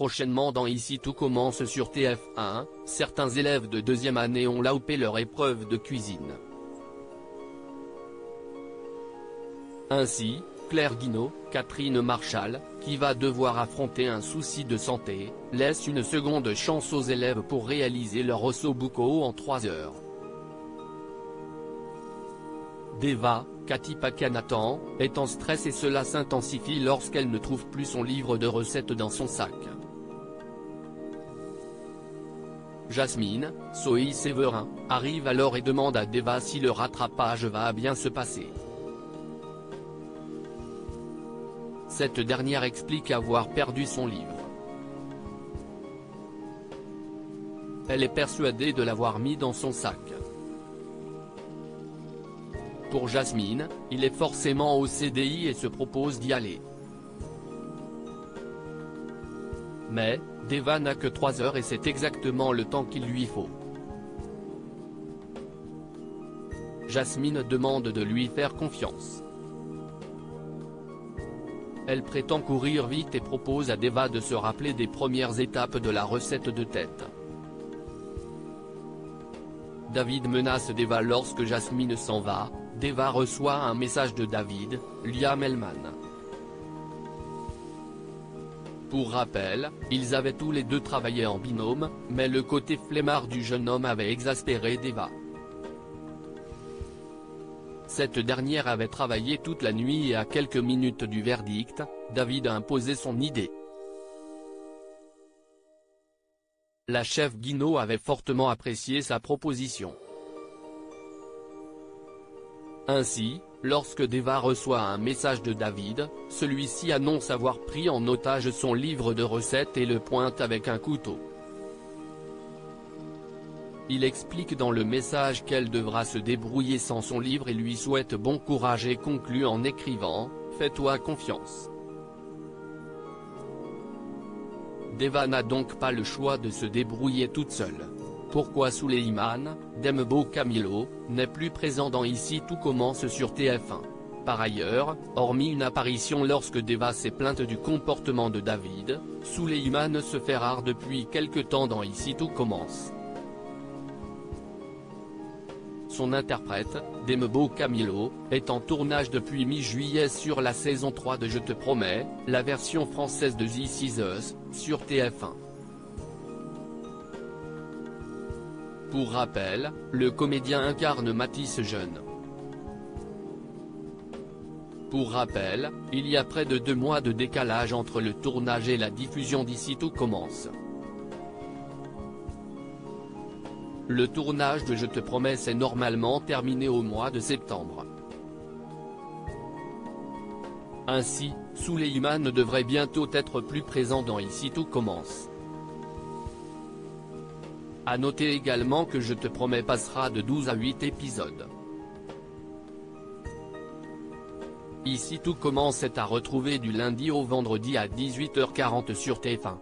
prochainement dans Ici tout commence sur TF1, certains élèves de deuxième année ont loupé leur épreuve de cuisine. Ainsi, Claire Guinaud, Catherine Marchal, qui va devoir affronter un souci de santé, laisse une seconde chance aux élèves pour réaliser leur ossobuco en 3 heures. Deva, Cathy Pakanathan, est en stress et cela s'intensifie lorsqu'elle ne trouve plus son livre de recettes dans son sac. Jasmine, Zoé Séverin, arrive alors et demande à Deva si le rattrapage va bien se passer. Cette dernière explique avoir perdu son livre. Elle est persuadée de l'avoir mis dans son sac. Pour Jasmine, il est forcément au CDI et se propose d'y aller. Mais, Deva n'a que 3 heures et c'est exactement le temps qu'il lui faut. Jasmine demande de lui faire confiance. Elle prétend courir vite et propose à Deva de se rappeler des premières étapes de la recette de tête. David menace Deva lorsque Jasmine s'en va. Deva reçoit un message de David, Liam Hellman. Pour rappel, ils avaient tous les deux travaillé en binôme, mais le côté flemmard du jeune homme avait exaspéré Deva. Cette dernière avait travaillé toute la nuit et à quelques minutes du verdict, David a imposé son idée. La chef Guinaud avait fortement apprécié sa proposition. Ainsi, lorsque Deva reçoit un message de David, celui-ci annonce avoir pris en otage son livre de recettes et le pointe avec un couteau. Il explique dans le message qu'elle devra se débrouiller sans son livre et lui souhaite bon courage et conclut en écrivant « Fais-toi confiance ». Deva n'a donc pas le choix de se débrouiller toute seule. Pourquoi Souleymane, Dembo Camilo, n'est plus présent dans Ici tout commence sur TF1. Par ailleurs, hormis une apparition lorsque Deva s'est plainte du comportement de David, Souleymane se fait rare depuis quelque temps dans Ici tout commence. Son interprète, Dembo Camilo, est en tournage depuis mi-juillet sur la saison 3 de Je te promets, la version française de This Is Us, sur TF1. Pour rappel, le comédien incarne Mathis jeune. Pour rappel, il y a près de 2 mois de décalage entre le tournage et la diffusion d'Ici tout commence. Le tournage de Je te promets s'est normalement terminé au mois de septembre. Ainsi, Souleymane devrait bientôt être plus présent dans Ici tout commence. À noter également que Je te promets passera de 12 à 8 épisodes. Ici tout commence est à retrouver du lundi au vendredi à 18h40 sur TF1.